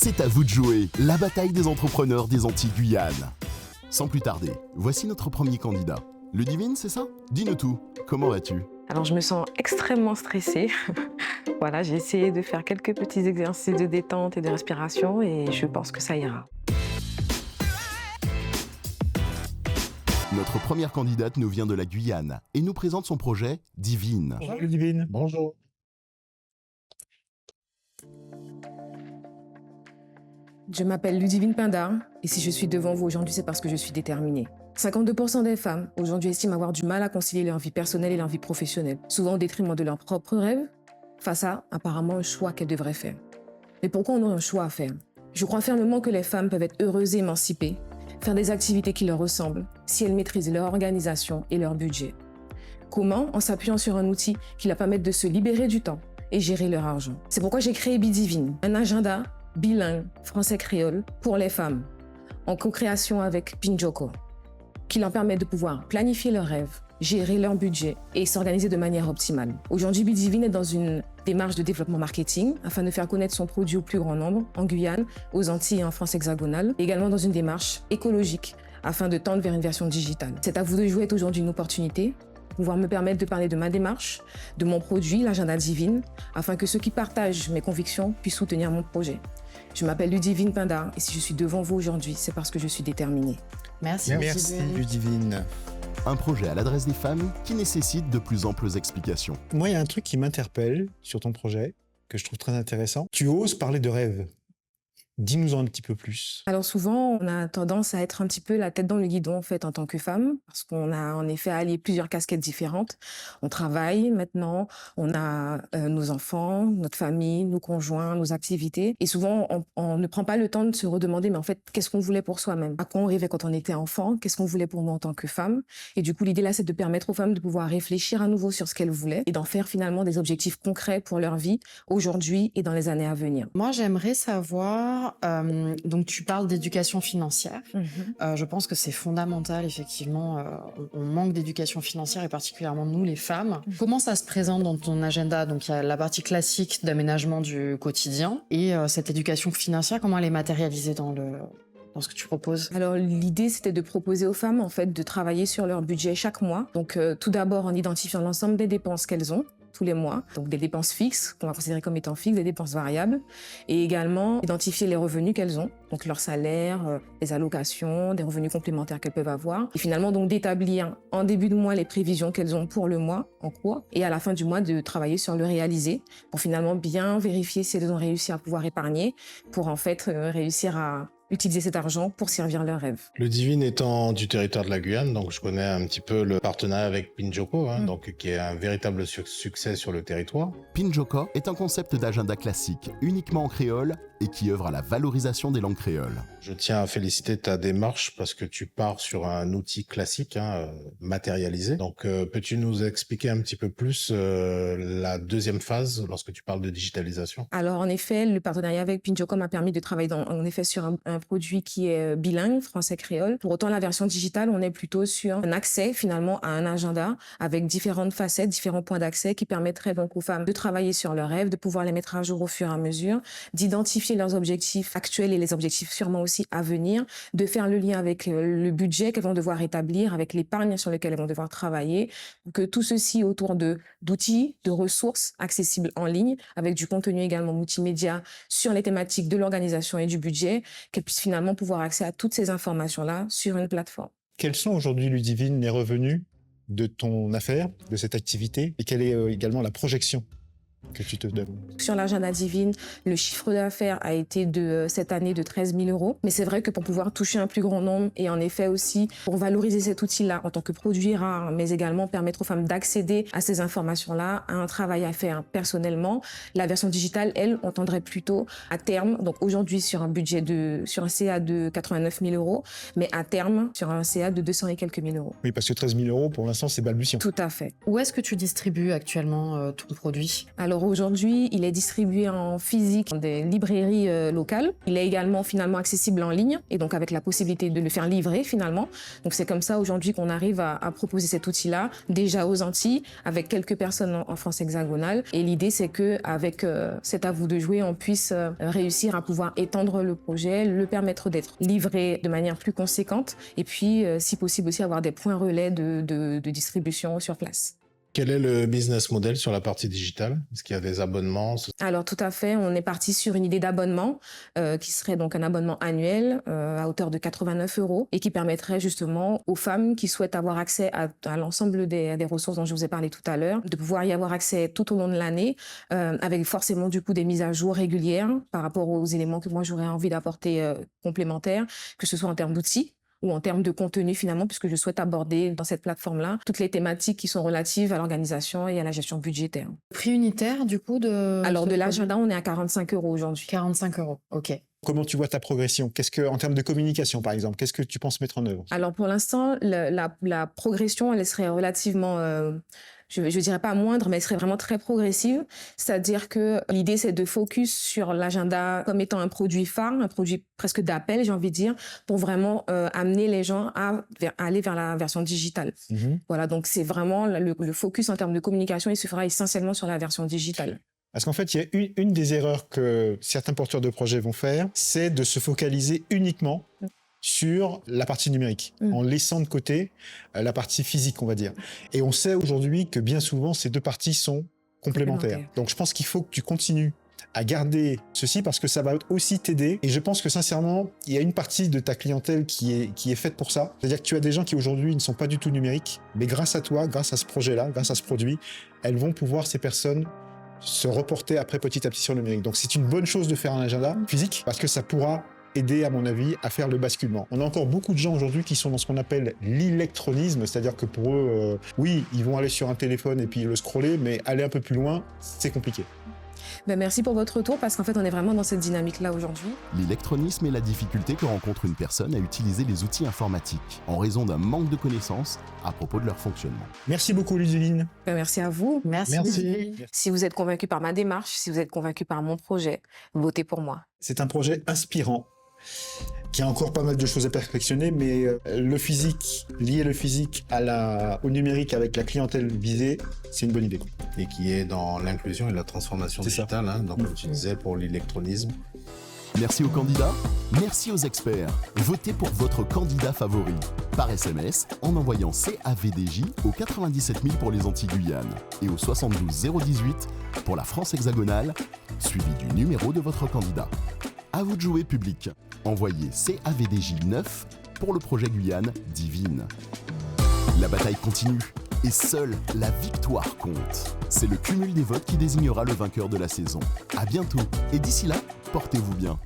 C'est à vous de jouer, la bataille des entrepreneurs des Antilles-Guyane. Sans plus tarder, voici notre premier candidat. Ludivine, c'est ça? Dis-nous tout, comment vas-tu? Alors je me sens extrêmement stressée. Voilà, j'ai essayé de faire quelques petits exercices de détente et de respiration et je pense que ça ira. Notre première candidate nous vient de la Guyane et nous présente son projet Divine. Bonjour Ludivine. Bonjour. Je m'appelle Ludivine Pindar et si je suis devant vous aujourd'hui, c'est parce que je suis déterminée. 52% des femmes aujourd'hui estiment avoir du mal à concilier leur vie personnelle et leur vie professionnelle, souvent au détriment de leurs propres rêves, face à apparemment un choix qu'elles devraient faire. Mais pourquoi on a un choix à faire? Je crois fermement que les femmes peuvent être heureuses et émancipées, faire des activités qui leur ressemblent, si elles maîtrisent leur organisation et leur budget. Comment? En s'appuyant sur un outil qui leur permette de se libérer du temps et gérer leur argent. C'est pourquoi j'ai créé Bidivine, un agenda bilingue français-créole pour les femmes, en co-création avec Pinjoko, qui leur permet de pouvoir planifier leurs rêves, gérer leur budget et s'organiser de manière optimale. Aujourd'hui, Bidivine est dans une démarche de développement marketing afin de faire connaître son produit au plus grand nombre, en Guyane, aux Antilles et en France hexagonale, et également dans une démarche écologique afin de tendre vers une version digitale. C'est à vous de jouer est aujourd'hui une opportunité, pouvoir me permettre de parler de ma démarche, de mon produit, l'agenda Divine, afin que ceux qui partagent mes convictions puissent soutenir mon projet. Je m'appelle Ludivine Pindar et si je suis devant vous aujourd'hui, c'est parce que je suis déterminée. Merci Ludivine. Un projet à l'adresse des femmes qui nécessite de plus amples explications. Moi, il y a un truc qui m'interpelle sur ton projet, que je trouve très intéressant. Tu oses parler de rêve. Dis-nous-en un petit peu plus. Alors souvent, on a tendance à être un petit peu la tête dans le guidon en fait en tant que femme, parce qu'on a en effet allié plusieurs casquettes différentes. On travaille maintenant, on a nos enfants, notre famille, nos conjoints, nos activités, et souvent on ne prend pas le temps de se redemander mais en fait qu'est-ce qu'on voulait pour soi-même, à quoi on rêvait quand on était enfant, qu'est-ce qu'on voulait pour nous en tant que femme. Et du coup l'idée là c'est de permettre aux femmes de pouvoir réfléchir à nouveau sur ce qu'elles voulaient et d'en faire finalement des objectifs concrets pour leur vie aujourd'hui et dans les années à venir. Moi, j'aimerais savoir, donc tu parles d'éducation financière. Je pense que c'est fondamental, effectivement. On manque d'éducation financière et particulièrement nous, les femmes. Comment ça se présente dans ton agenda? Donc il y a la partie classique d'aménagement du quotidien et cette éducation financière, comment elle est matérialisée dans ce que tu proposes? Alors l'idée c'était de proposer aux femmes en fait de travailler sur leur budget chaque mois. Donc tout d'abord en identifiant l'ensemble des dépenses qu'elles ont tous les mois, donc des dépenses fixes qu'on va considérer comme étant fixes, des dépenses variables, et également identifier les revenus qu'elles ont, donc leur salaire, les allocations, des revenus complémentaires qu'elles peuvent avoir, et finalement donc d'établir en début de mois les prévisions qu'elles ont pour le mois en cours, et à la fin du mois de travailler sur le réalisé, pour finalement bien vérifier si elles ont réussi à pouvoir épargner, pour en fait réussir à utiliser cet argent pour servir leurs rêves. Ludivine étant du territoire de la Guyane, donc je connais un petit peu le partenariat avec Pinjoko, donc qui est un véritable succès sur le territoire. Pinjoko est un concept d'agenda classique, uniquement en créole et qui œuvre à la valorisation des langues créoles. Je tiens à féliciter ta démarche parce que tu pars sur un outil classique, matérialisé. Donc peux-tu nous expliquer un petit peu plus la deuxième phase lorsque tu parles de digitalisation? Alors en effet, le partenariat avec Pinjoko m'a permis de travailler en effet sur un produit qui est bilingue, français-créole. Pour autant, la version digitale, on est plutôt sur un accès finalement à un agenda avec différentes facettes, différents points d'accès qui permettraient donc aux femmes de travailler sur leurs rêves, de pouvoir les mettre à jour au fur et à mesure, d'identifier leurs objectifs actuels et les objectifs sûrement aussi à venir, de faire le lien avec le budget qu'elles vont devoir établir, avec l'épargne sur laquelle elles vont devoir travailler, que tout ceci autour d'outils, de ressources accessibles en ligne, avec du contenu également multimédia sur les thématiques de l'organisation et du budget, qu'elles puissent finalement pouvoir accéder à toutes ces informations-là sur une plateforme. Quels sont aujourd'hui, Ludivine, les revenus de ton affaire, de cette activité, et quelle est également la projection que tu te donnes? Sur l'agenda Divine, le chiffre d'affaires a été cette année de 13 000 euros. Mais c'est vrai que pour pouvoir toucher un plus grand nombre et en effet aussi pour valoriser cet outil-là en tant que produit rare, mais également permettre aux femmes d'accéder à ces informations-là, à un travail à faire personnellement, la version digitale, elle, on tendrait plutôt à terme, donc aujourd'hui sur un CA de 89 000 euros, mais à terme sur un CA de 200 et quelques mille euros. Oui, parce que 13 000 euros, pour l'instant, c'est balbutiant. Tout à fait. Où est-ce que tu distribues actuellement ton produit? Alors aujourd'hui, il est distribué en physique dans des librairies locales. Il est également finalement accessible en ligne et donc avec la possibilité de le faire livrer finalement. Donc c'est comme ça aujourd'hui qu'on arrive à proposer cet outil-là déjà aux Antilles avec quelques personnes en France hexagonale. Et l'idée c'est que avec cet à vous de jouer, on puisse réussir à pouvoir étendre le projet, le permettre d'être livré de manière plus conséquente et puis si possible aussi avoir des points relais de distribution sur place. Quel est le business model sur la partie digitale? Est-ce qu'il y a des abonnements? Alors tout à fait, on est parti sur une idée d'abonnement qui serait donc un abonnement annuel à hauteur de 89 € et qui permettrait justement aux femmes qui souhaitent avoir accès à l'ensemble des ressources dont je vous ai parlé tout à l'heure, de pouvoir y avoir accès tout au long de l'année avec forcément du coup des mises à jour régulières par rapport aux éléments que moi j'aurais envie d'apporter complémentaires, que ce soit en termes d'outils ou en termes de contenu finalement, puisque je souhaite aborder dans cette plateforme-là toutes les thématiques qui sont relatives à l'organisation et à la gestion budgétaire. Prix unitaire du coup de... Alors de l'agenda, on est à 45 € aujourd'hui. 45 €, ok. Comment tu vois ta progression? En termes de communication, par exemple, qu'est-ce que tu penses mettre en œuvre? Alors pour l'instant, la progression, elle serait relativement, je dirais pas moindre, mais elle serait vraiment très progressive. C'est-à-dire que l'idée, c'est de focus sur l'agenda comme étant un produit phare, un produit presque d'appel, j'ai envie de dire, pour vraiment amener les gens à aller vers la version digitale. Voilà, donc c'est vraiment le focus en termes de communication, il se fera essentiellement sur la version digitale. Parce qu'en fait, il y a une des erreurs que certains porteurs de projets vont faire, c'est de se focaliser uniquement sur la partie numérique, en laissant de côté la partie physique, on va dire. Et on sait aujourd'hui que bien souvent, ces deux parties sont complémentaires. Donc je pense qu'il faut que tu continues à garder ceci parce que ça va aussi t'aider. Et je pense que sincèrement, il y a une partie de ta clientèle qui est faite pour ça. C'est-à-dire que tu as des gens qui aujourd'hui ne sont pas du tout numériques, mais grâce à toi, grâce à ce projet-là, grâce à ce produit, elles vont pouvoir, ces personnes, se reporter après petit à petit sur le numérique. Donc c'est une bonne chose de faire un agenda physique parce que ça pourra aider, à mon avis, à faire le basculement. On a encore beaucoup de gens aujourd'hui qui sont dans ce qu'on appelle l'électronisme, c'est-à-dire que pour eux, oui, ils vont aller sur un téléphone et puis le scroller, mais aller un peu plus loin, c'est compliqué. Ben merci pour votre retour parce qu'en fait, on est vraiment dans cette dynamique-là aujourd'hui. L'électronisme est la difficulté que rencontre une personne à utiliser les outils informatiques en raison d'un manque de connaissances à propos de leur fonctionnement. Merci beaucoup, Ludivine. Ben merci à vous. Merci. Si vous êtes convaincu par ma démarche, si vous êtes convaincu par mon projet, votez pour moi. C'est un projet inspirant qui a encore pas mal de choses à perfectionner, mais le physique, lier le physique au numérique avec la clientèle visée, c'est une bonne idée. Et qui est dans l'inclusion et la transformation digitale, hein, donc comme tu disais, pour l'électronisme. Merci aux candidats, merci aux experts. Votez pour votre candidat favori par SMS en envoyant CAVDJ au 97 000 pour les Antilles-Guyane et au 72 018 pour la France hexagonale, suivi du numéro de votre candidat. À vous de jouer, public. Envoyez CAVDJ 9 pour le projet Guyane Divine. La bataille continue et seule la victoire compte. C'est le cumul des votes qui désignera le vainqueur de la saison. À bientôt et d'ici là, portez-vous bien.